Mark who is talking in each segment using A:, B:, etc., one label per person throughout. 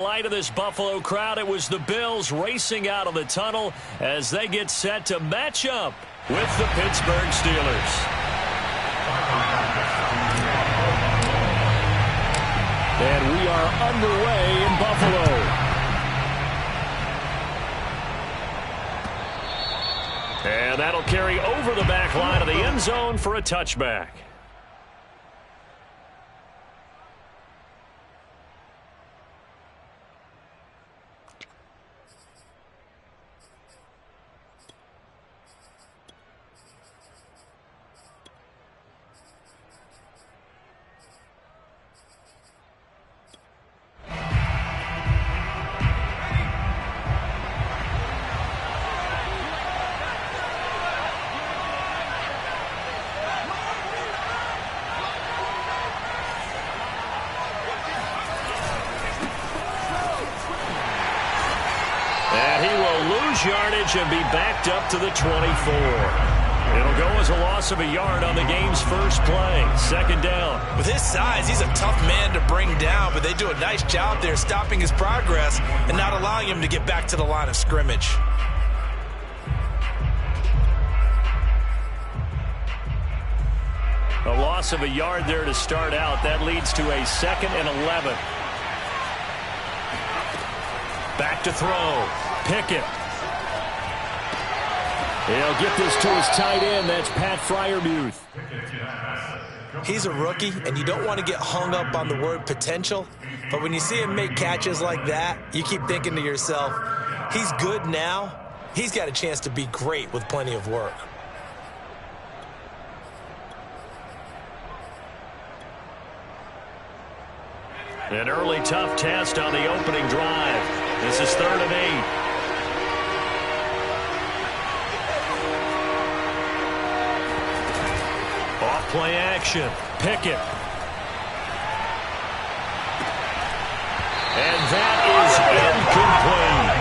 A: Light of this Buffalo crowd, it was the Bills racing out of the tunnel as they get set to match up with the Pittsburgh Steelers. And we are underway in Buffalo. And that'll carry over the back line of the end zone for a touchback. Yardage and be backed up to the 24. It'll go as a loss of a yard on the game's first play. Second down.
B: With his size, he's a tough man to bring down, but they do a nice job there stopping his progress and not allowing him to get back to the line of scrimmage.
A: A loss of a yard there to start out. That leads to a 2nd and 11. Back to throw. Pickett. He'll get this to his tight end. That's Pat Freiermuth.
B: He's a rookie, and you don't want to get hung up on the word potential. But when you see him make catches like that, you keep thinking to yourself, he's good now. He's got a chance to be great with plenty of work.
A: An early tough test on the opening drive. This is 3rd and 8. Play action. Pickett. And that is incomplete.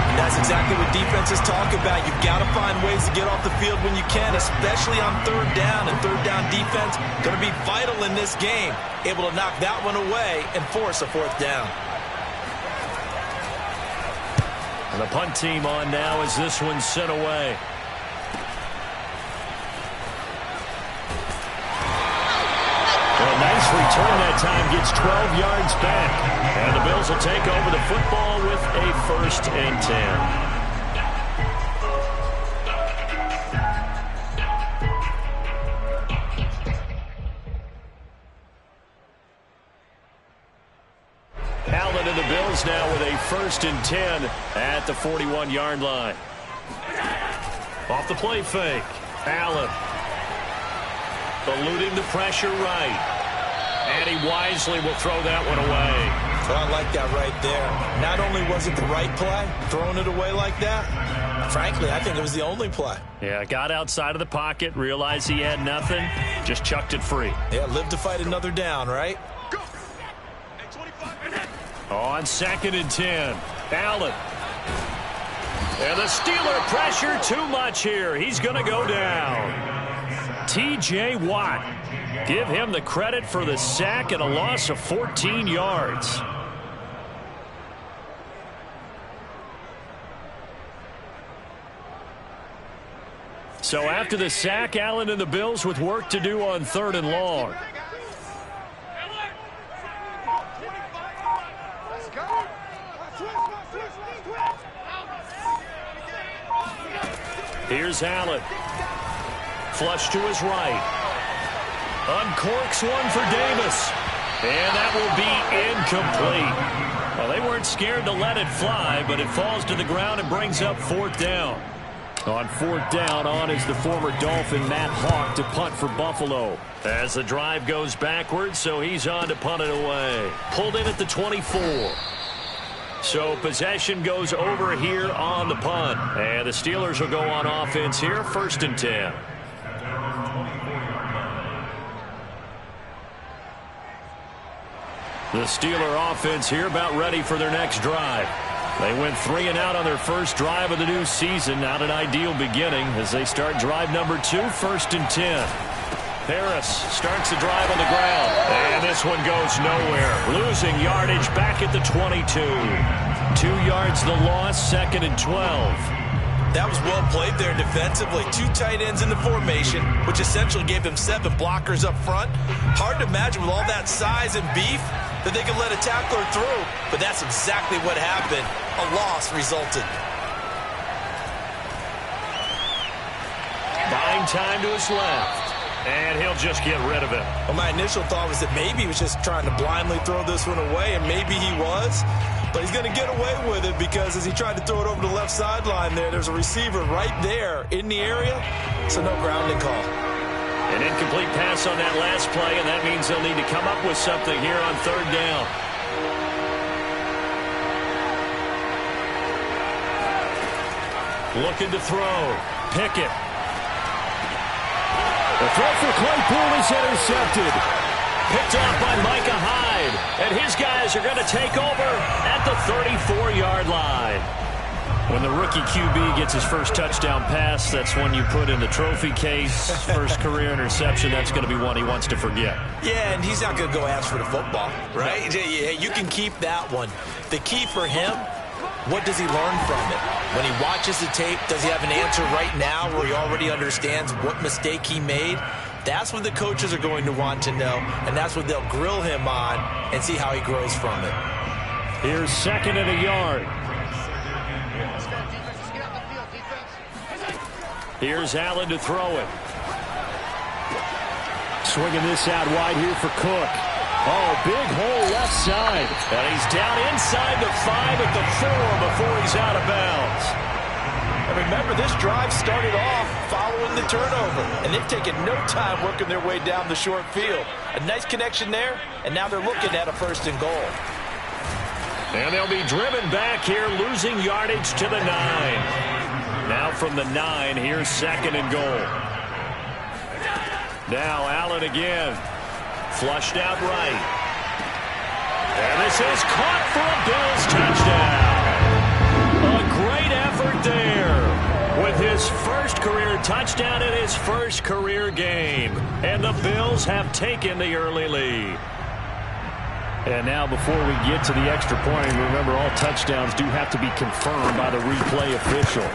B: And that's exactly what defenses talk about. You've got to find ways to get off the field when you can, especially on 3rd down. And 3rd down defense going to be vital in this game. Able to knock that one away and force a 4th down.
A: And the punt team on now as this one's sent away. Nice return that time, gets 12 yards back. And the Bills will take over the football with a 1st and 10. Allen and the Bills now with a 1st and 10 at the 41-yard line. Off the play fake. Allen. Eluding the pressure right. And he wisely will throw that one away.
B: But I like that right there. Not only was it the right play, throwing it away like that, frankly, I think it was the only play.
A: Yeah, got outside of the pocket, realized he had nothing, just chucked it free.
B: Yeah, live to fight another down, right?
A: On 2nd and 10, Allen. And the Steeler pressure too much here. He's going to go down. T.J. Watt. Give him the credit for the sack and a loss of 14 yards. So after the sack, Allen and the Bills with work to do on 3rd and long. Here's Allen. Flush to his right. Uncorks one for Davis. And that will be incomplete. Well, they weren't scared to let it fly, but it falls to the ground and brings up 4th down. On 4th down, on is the former Dolphin Matt Hawk to punt for Buffalo. As the drive goes backwards, so he's on to punt it away. Pulled in at the 24. So possession goes over here on the punt. And the Steelers will go on offense here, 1st and 10. The Steeler offense here about ready for their next drive. They went 3 and out on their first drive of the new season. Not an ideal beginning as they start drive number 2, 1st and 10. Harris starts the drive on the ground. And this one goes nowhere. Losing yardage back at the 22. 2 yards the loss, 2nd and 12.
B: That was well played there defensively. 2 tight ends in the formation, which essentially gave them 7 blockers up front. Hard to imagine with all that size and beef that they could let a tackler through, but that's exactly what happened. A loss resulted.
A: Buying time to his left, and he'll just get rid of it.
B: Well, my initial thought was that maybe he was just trying to blindly throw this one away, and maybe he was. But he's going to get away with it because as he tried to throw it over the left sideline there's a receiver right there in the area, so no grounding call.
A: An incomplete pass on that last play, and that means they'll need to come up with something here on 3rd down. Looking to throw. Pickett. The throw for Claypool is intercepted. Picked off by Micah Hyde. And his guys are going to take over at the 34-yard line. When the rookie QB gets his first touchdown pass, that's one you put in the trophy case. First career interception, that's going to be one he wants to forget.
B: Yeah, and he's not going to go ask for the football, right? No. Yeah, you can keep that one. The key for him, what does he learn from it? When he watches the tape, does he have an answer right now where he already understands what mistake he made? That's what the coaches are going to want to know, and that's what they'll grill him on and see how he grows from it.
A: Here's 2nd and a yard. Here's Allen to throw it. Swinging this out wide here for Cook. Oh, big hole left side. And he's down inside the 5 at the 4 before he's out of bounds.
B: And remember, this drive started off following the turnover, and they've taken no time working their way down the short field. A nice connection there, and now they're looking at a 1st and goal.
A: And they'll be driven back here, losing yardage to the 9. Now from the 9, here's 2nd and goal. Now Allen again. Flushed out right. And this is caught for a Bills touchdown. A great effort there with his first career touchdown in his first career game. And the Bills have taken the early lead. And now before we get to the extra point, remember all touchdowns do have to be confirmed by the replay official.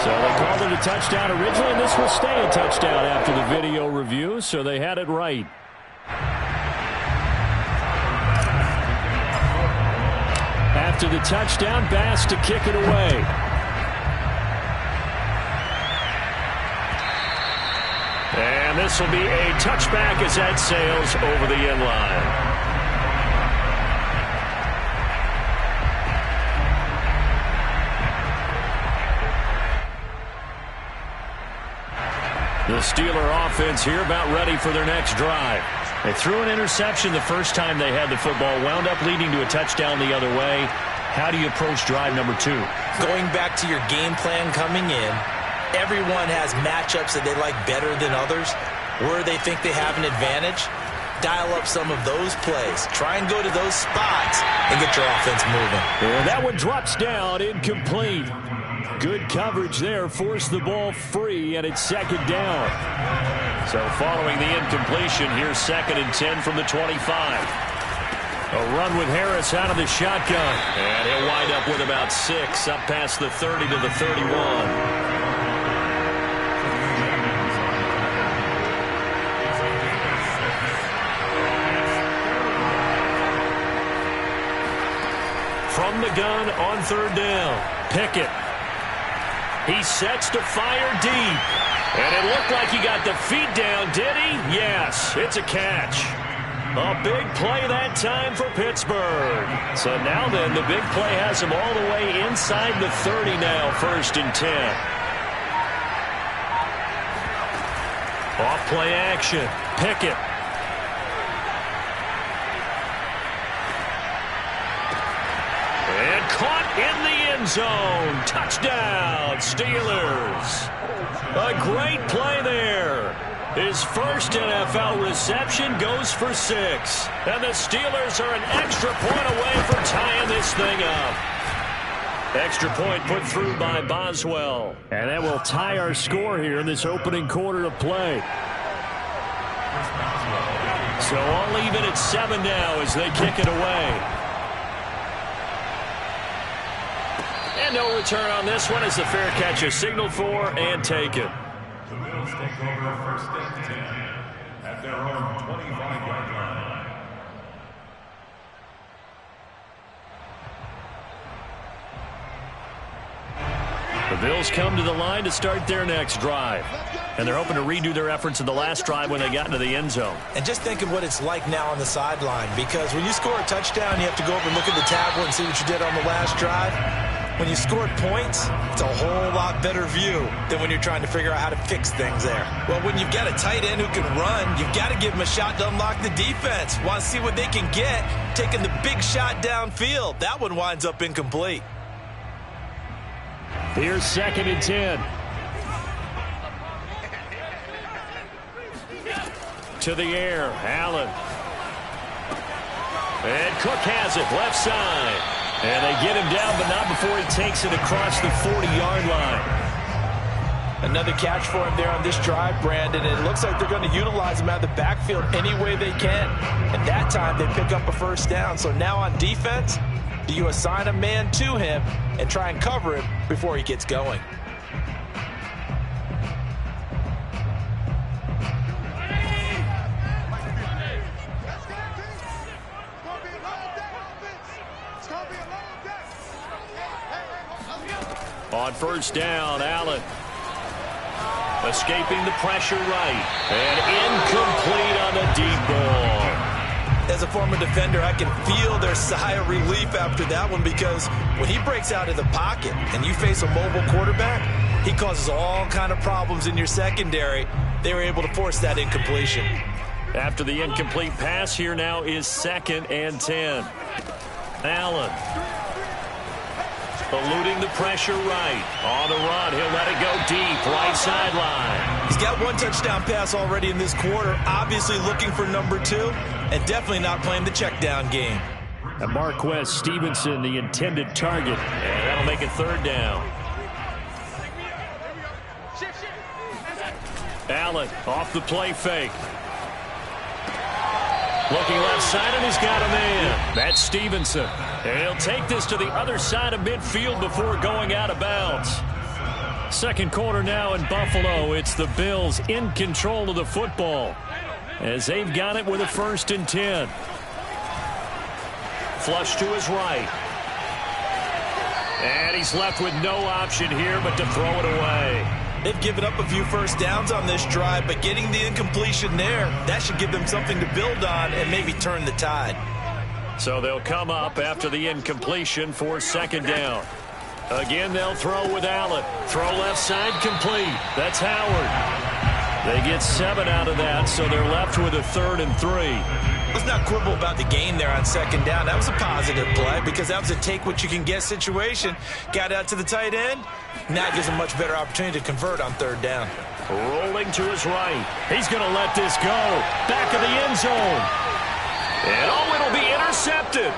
A: So they called it a touchdown originally, and this will stay a touchdown after the video review, so they had it right. After the touchdown, Bass to kick it away. And this will be a touchback as that sails over the end line. The Steeler offense here about ready for their next drive. They threw an interception the first time they had the football, wound up leading to a touchdown the other way. How do you approach drive number 2?
B: Going back to your game plan coming in, everyone has matchups that they like better than others. Where they think they have an advantage, dial up some of those plays. Try and go to those spots and get your offense moving.
A: And that one drops down, incomplete. Good coverage there, forced the ball free, and it's 2nd down. So following the incompletion, here's 2nd and 10 from the 25. A run with Harris out of the shotgun. And he'll wind up with about 6, up past the 30 to the 31. From the gun on 3rd down, Pickett. He sets to fire deep. And it looked like he got the feet down, did he? Yes, it's a catch. A big play that time for Pittsburgh. So now then, the big play has him all the way inside the 30 now, 1st and 10. Off play action, Pickett. And caught in the end zone. Touchdown, Steelers. A great play there. His first NFL reception goes for 6. And the Steelers are an extra point away from tying this thing up. Extra point put through by Boswell. And that will tie our score here in this opening quarter of play. So all even at 7 now as they kick it away. And no return on this one as the fair catch is signaled for and taken.
C: The Bills take over first and 10 at their own 25-yard line.
A: The Bills come to the line to start their next drive. And they're hoping to redo their efforts in the last drive when they got into the end zone.
B: And just think of what it's like now on the sideline, because when you score a touchdown, you have to go over and look at the tablet and see what you did on the last drive. When you scored points, it's a whole lot better view than when you're trying to figure out how to fix things there. Well, when you've got a tight end who can run, you've got to give him a shot to unlock the defense. Want to see what they can get, taking the big shot downfield. That one winds up incomplete.
A: Here's 2nd and 10. To the air, Allen. And Cook has it, left side. And they get him down, but not before he takes it across the 40-yard line.
B: Another catch for him there on this drive, Brandon. And it looks like they're going to utilize him out of the backfield any way they can. And that time they pick up a first down. So now on defense, do you assign a man to him and try and cover him before he gets going?
A: On first down, Allen. Escaping the pressure right. And incomplete on the deep ball.
B: As a former defender, I can feel their sigh of relief after that one, because when he breaks out of the pocket and you face a mobile quarterback, he causes all kind of problems in your secondary. They were able to force that incompletion.
A: After the incomplete pass, here now is 2nd and 10. Allen. Eluding the pressure right. On the run, he'll let it go deep, right sideline.
B: He's got one touchdown pass already in this quarter, obviously looking for number 2, and definitely not playing the check down game.
A: And Marquez Stevenson, the intended target, and that'll make it 3rd down. Allen off the play fake. Looking left side, and he's got a man. That's Stevenson. And he'll take this to the other side of midfield before going out of bounds. Second quarter now in Buffalo. It's the Bills in control of the football as they've got it with a 1st and 10. Flush to his right. And he's left with no option here but to throw it away.
B: They've given up a few first downs on this drive, but getting the incompletion there, that should give them something to build on and maybe turn the tide.
A: So they'll come up after the incompletion for 2nd down. Again, they'll throw with Allen. Throw left side complete. That's Howard. They get 7 out of that, so they're left with a 3rd and 3.
B: Let's not quibble about the gain there on 2nd down. That was a positive play because that was a take-what-you-can-get situation. Got out to the tight end. Now it gives him a much better opportunity to convert on 3rd down.
A: Rolling to his right. He's going to let this go. Back of the end zone. And it'll be intercepted.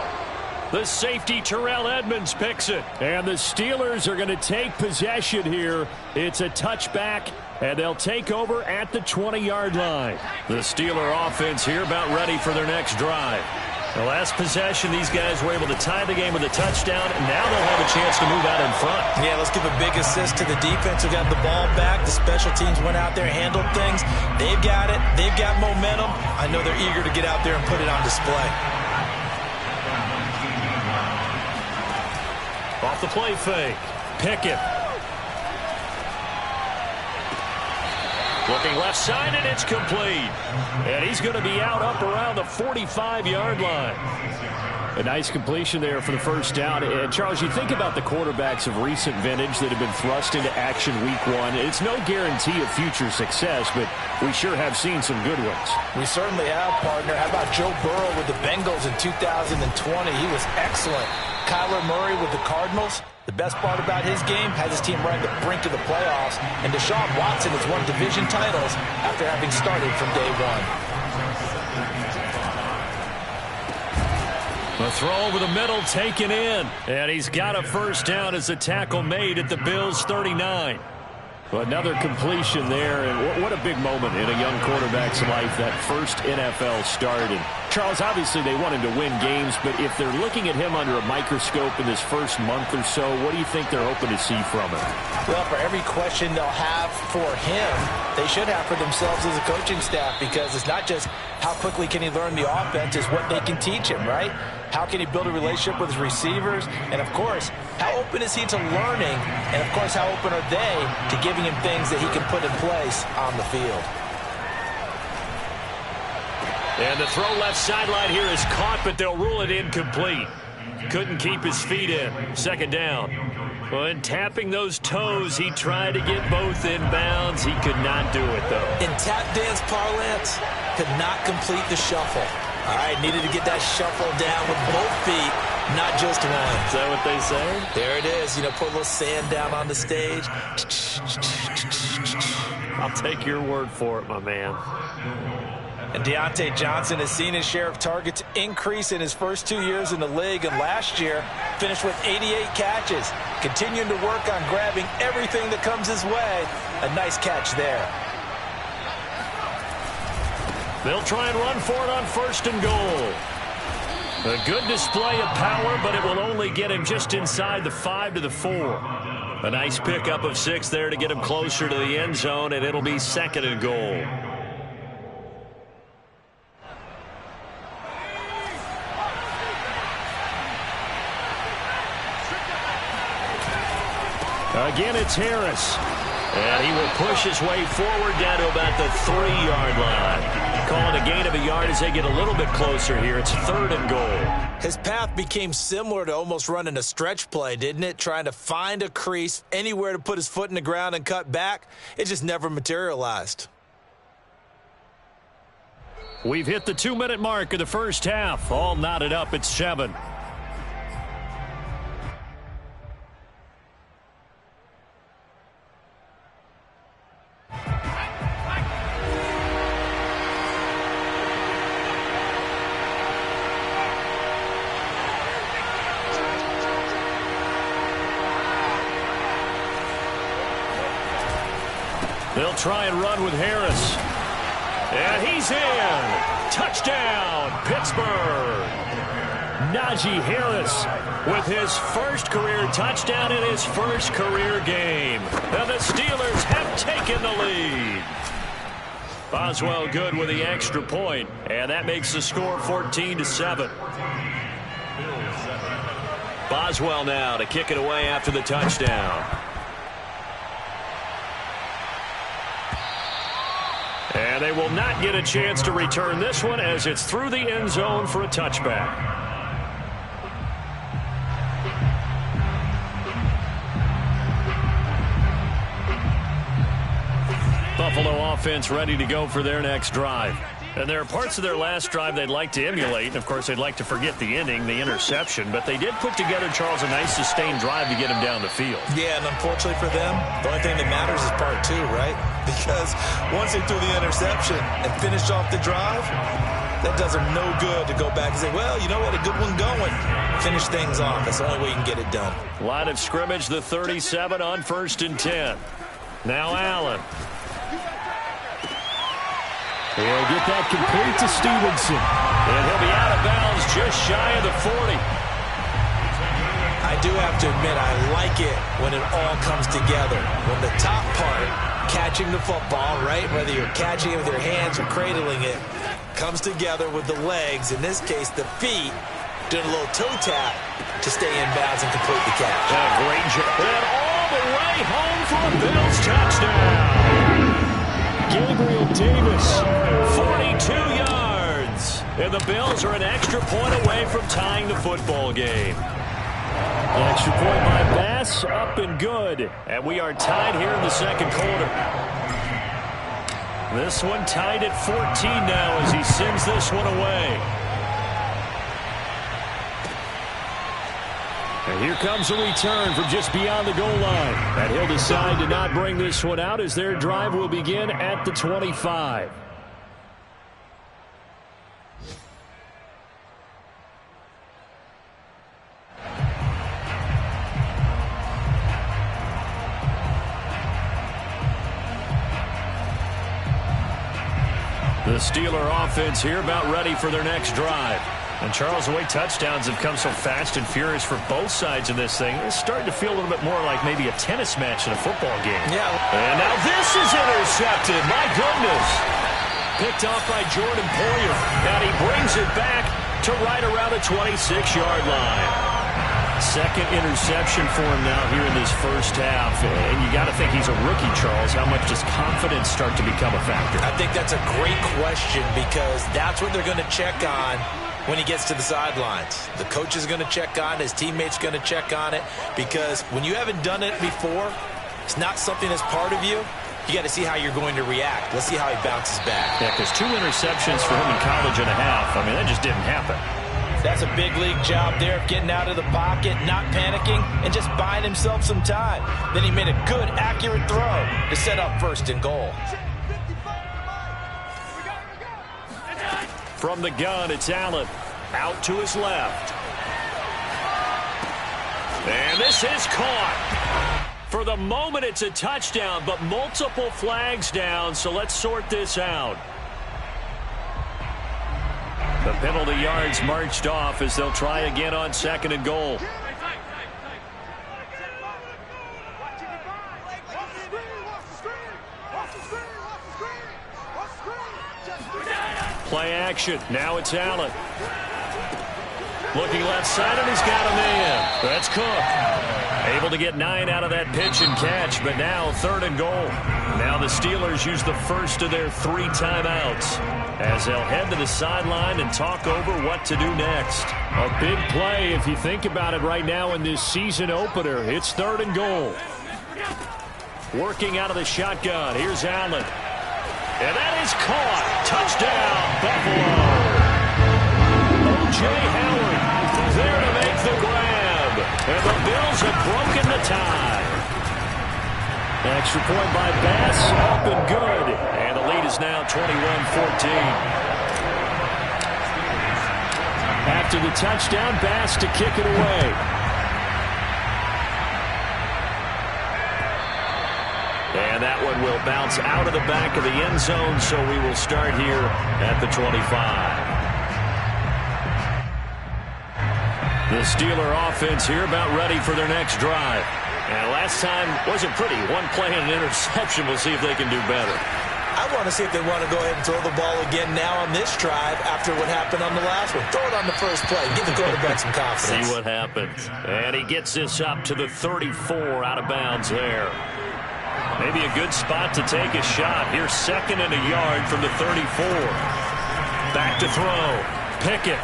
A: The safety, Terrell Edmonds, picks it. And the Steelers are going to take possession here. It's a touchback, and they'll take over at the 20-yard line. The Steeler offense here about ready for their next drive. The last possession, these guys were able to tie the game with a touchdown, and now they'll have a chance to move out in front.
B: Yeah, let's give a big assist to the defense who got the ball back. The special teams went out there, handled things. They've got it. They've got momentum. I know they're eager to get out there and put it on display.
A: Off the play fake. Pickett. Looking left side, and it's complete. And he's going to be out up around the 45-yard line. A nice completion there for the first down. And, Charles, you think about the quarterbacks of recent vintage that have been thrust into action week 1. It's no guarantee of future success, but we sure have seen some good ones.
B: We certainly have, partner. How about Joe Burrow with the Bengals in 2020? He was excellent. Kyler Murray with the Cardinals. The best part about his game, has his team right at the brink of the playoffs. And Deshaun Watson has won division titles after having started from day 1.
A: The throw over the middle taken in. And he's got a first down as the tackle made at the Bills' 39. Another completion there, and what a big moment in a young quarterback's life, that first NFL start. And Charles, obviously they want him to win games, but if they're looking at him under a microscope in this first month or so, what do you think they're hoping to see from him?
B: Well, for every question they'll have for him, they should have for themselves as a coaching staff, because it's not just how quickly can he learn the offense, it's what they can teach him, right? How can he build a relationship with his receivers? And, of course, how open is he to learning? And, of course, how open are they to giving him things that he can put in place on the field?
A: And the throw left sideline here is caught, but they'll rule it incomplete. Couldn't keep his feet in. Second down. When tapping those toes, he tried to get both in bounds. He could not do it, though.
B: In tap dance parlance, could not complete the shuffle. All right, needed to get that shuffle down with both feet, not just one.
A: Is that what they say?
B: There it is. You know, put a little sand down on the stage.
A: I'll take your word for it, my man.
B: And Deontay Johnson has seen his share of targets increase in his first 2 years in the league, and last year finished with 88 catches. Continuing to work on grabbing everything that comes his way. A nice catch there.
A: They'll try and run for it on first and goal. A good display of power, but it will only get him just inside the 5 to the 4. A nice pickup of 6 there to get him closer to the end zone, and it'll be second and goal. Again, it's Harris. And he will push his way forward down to about the 3-yard line. Calling a gain of a yard as they get a little bit closer here. It's third and goal.
B: His path became similar to almost running a stretch play, didn't it? Trying to find a crease, anywhere to put his foot in the ground and cut back. It just never materialized.
A: We've hit the 2-minute mark of the first half. All knotted up at 7. They'll try and run with Harris. And he's in. Touchdown, Pittsburgh. Najee Harris with his first career touchdown in his first career game. And the Steelers have taken the lead. Boswell good with the extra point, and that makes the score 14-7. Boswell now to kick it away after the touchdown. And they will not get a chance to return this one as it's through the end zone for a touchback. Buffalo offense ready to go for their next drive. And there are parts of their last drive they'd like to emulate. And, of course, they'd like to forget the inning, the interception. But they did put together, Charles, a nice sustained drive to get him down the field.
B: Yeah, and unfortunately for them, the only thing that matters is part 2, right? Because once they threw the interception and finished off the drive, that does them no good to go back and say, well, you know what, a good one going. Finish things off. That's the only way you can get it done.
A: Line of scrimmage, the 37 on 1st and 10. Now Allen. He'll get that complete to Stevenson. And he'll be out of bounds just shy of the 40.
B: I do have to admit, I like it when it all comes together. When the top part, catching the football, right, whether you're catching it with your hands or cradling it, comes together with the legs, in this case the feet, doing a little toe tap to stay in bounds and complete the catch.
A: Great job. And all the way home for a Bills touchdown. Gabriel Davis, 42 yards. And the Bills are an extra point away from tying the football game. An extra point by Bass, up and good. And we are tied here in the second quarter. This one tied at 14 now as he sends this one away. And here comes a return from just beyond the goal line. And he'll decide to not bring this one out as their drive will begin at the 25. The Steeler offense here about ready for their next drive. And, Charles, the way touchdowns have come so fast and furious for both sides of this thing, it's starting to feel a little bit more like maybe a tennis match in a football game.
B: Yeah.
A: And now this is intercepted. My goodness. Picked off by Jordan Poyer. And he brings it back to right around the 26-yard line. Second interception for him now here in this first half. And you got to think he's a rookie, Charles. How much does confidence start to become a factor?
B: I think that's a great question because that's what they're going to check on when he gets to the sidelines. The coach is going to check on it. His teammates going to check on it because when you haven't done it before, it's not something that's part of you. You got to see how you're going to react. Let's see how he bounces back.
A: Yeah, because 2 interceptions for him in college and a half. I mean, that just didn't happen.
B: That's a big league job there of getting out of the pocket, not panicking, and just buying himself some time. Then he made a good, accurate throw to set up 1st and goal.
A: From the gun, it's Allen. Out to his left. And this is caught. For the moment, it's a touchdown, but multiple flags down, so let's sort this out. The penalty yards marched off as they'll try again on 2nd and goal. Play action. Now it's Allen. Looking left side, and he's got a man. That's Cook. Able to get 9 out of that pitch and catch, but now 3rd and goal. Now the Steelers use the first of their 3 timeouts as they'll head to the sideline and talk over what to do next. A big play if you think about it right now in this season opener. It's 3rd and goal. Working out of the shotgun. Here's Allen. And that is caught. Touchdown, Buffalo. O.J. Howard there to make the grab. And the Bills have broken the tie. Extra point by Bass, up and good. And the lead is now 21-14. After the touchdown, Bass to kick it away. And that one will bounce out of the back of the end zone, so we will start here at the 25. The Steeler offense here about ready for their next drive. And last time wasn't pretty. 1 play and an interception. We'll see if they can do better.
B: I want to see if they want to go ahead and throw the ball again now on this drive after what happened on the last one. Throw it on the first play. Give the quarterback some confidence.
A: See what happens. And he gets this up to the 34 out of bounds there. Maybe a good spot to take a shot. Here's 2nd and a yard from the 34. Back to throw. Pickett.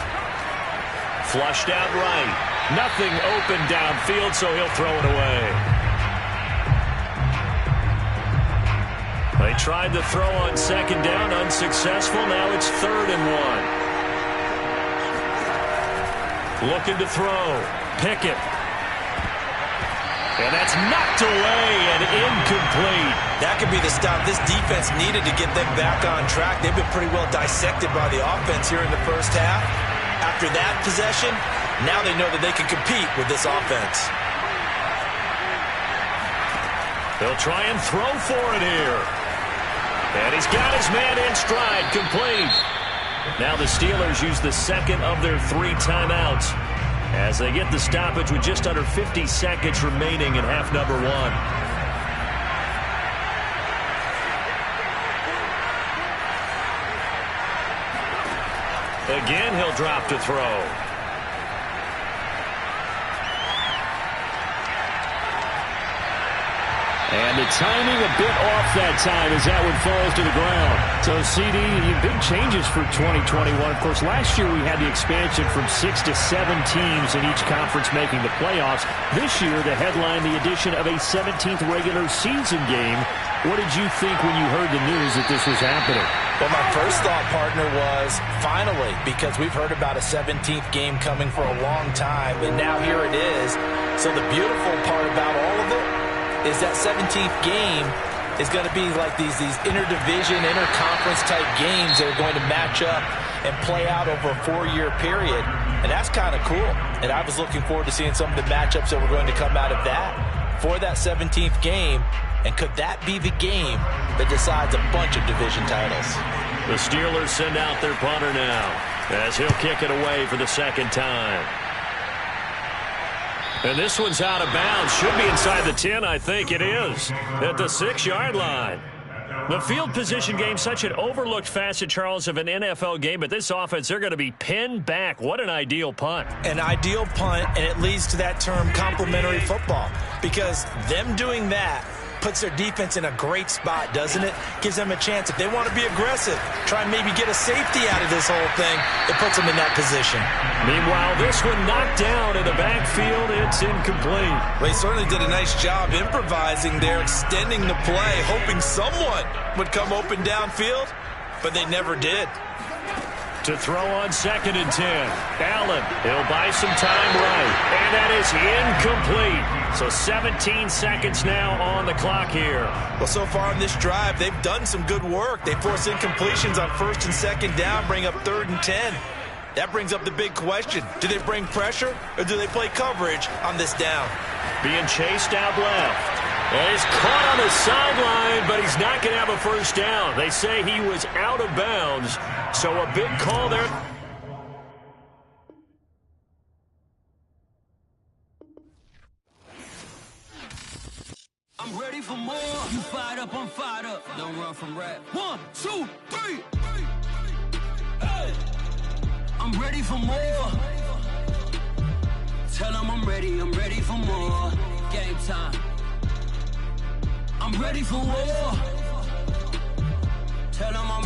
A: Flushed out right. Nothing open downfield, so he'll throw it away. They tried the throw on 2nd down, unsuccessful. Now it's 3rd and 1. Looking to throw. Pickett. And that's knocked away and incomplete.
B: That could be the stop this defense needed to get them back on track. They've been pretty well dissected by the offense here in the first half. After that possession, now they know that they can compete with this offense.
A: They'll try and throw for it here. And he's got his man in stride, complete. Now the Steelers use the 2nd of their 3 timeouts as they get the stoppage with just under 50 seconds remaining in half number 1. Again, he'll drop to throw. And the timing a bit off that time as that one falls to the ground. So, CD, big changes for 2021. Of course, last year we had the expansion from 6 to 7 teams in each conference making the playoffs. This year, the headline, the addition of a 17th regular season game. What did you think when you heard the news that this was happening?
B: Well, my first thought, partner, was finally, because we've heard about a 17th game coming for a long time, and now here it is. So the beautiful part about all of it is that 17th game is going to be like these interdivision, interconference type games that are going to match up and play out over a 4-year period. And that's kind of cool. And I was looking forward to seeing some of the matchups that were going to come out of that for that 17th game. And could that be the game that decides a bunch of division titles?
A: The Steelers send out their punter now as he'll kick it away for the second time. And this one's out of bounds. Should be inside the 10, I think it is, at the 6-yard line. The field position game, such an overlooked facet, Charles, of an NFL game, but this offense, they're going to be pinned back. What an ideal punt.
B: An ideal punt, and it leads to that term complementary football, because them doing that puts their defense in a great spot, doesn't it? Gives them a chance. If they want to be aggressive, try and maybe get a safety out of this whole thing, it puts them in that position.
A: Meanwhile, this one knocked down in the backfield. It's incomplete.
B: Well, he certainly did a nice job improvising there, extending the play, hoping someone would come open downfield, but they never did.
A: To throw on 2nd and 10. Allen, he'll buy some time right. And that is incomplete. So 17 seconds now on the clock here.
B: Well, so far in this drive, they've done some good work. They force incompletions on 1st and 2nd down, bring up 3rd and 10. That brings up the big question. Do they bring pressure or do they play coverage on this down?
A: Being chased out left. And he's caught on the sideline, but he's not going to have a first down. They say he was out of bounds, so a big call there.
D: I'm ready for more. You fired up, I'm fired up. Don't run from rap. 1, 2, 3. Hey. I'm ready for more. Tell them I'm ready for more. Game time. I'm ready for war. Tell them I'm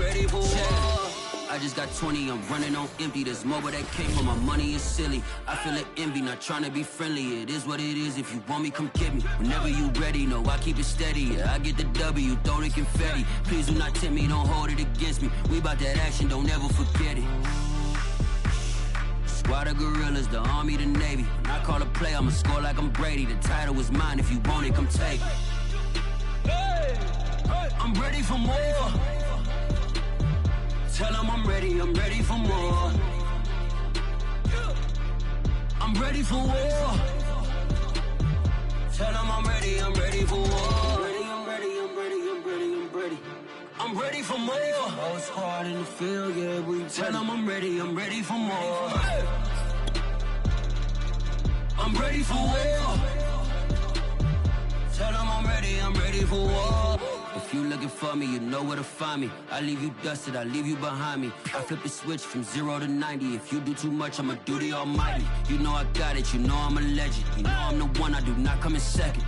D: ready for war. I just got 20, I'm running on empty. There's more where that came from, my money is silly. I feel it envy, not trying to be friendly. It is what it is, if you want me, come get me. Whenever you ready, no, I keep it steady. Yeah, I get the W, throw the confetti. Please do not tempt me, don't hold it against me. We about that action, don't ever forget it. Squad of gorillas, the army, the navy. When I call a play, I'ma score like I'm Brady. The title is mine, if you want it, come take it. I'm ready for more. Tell them I'm ready for more. I'm ready for war. Tell them I'm ready for war. I'm ready for more. Oh, it's hard in the field, yeah, we tell them I'm ready for more. I'm ready for war. Tell them I'm ready for war. If you looking for me, you know where to find me. I leave you dusted, I leave you behind me. I flip the switch from 0 to 90. If you do too much, I'ma do the almighty. You know I got it, you know I'm a legend. You know I'm the one, I do not come in second.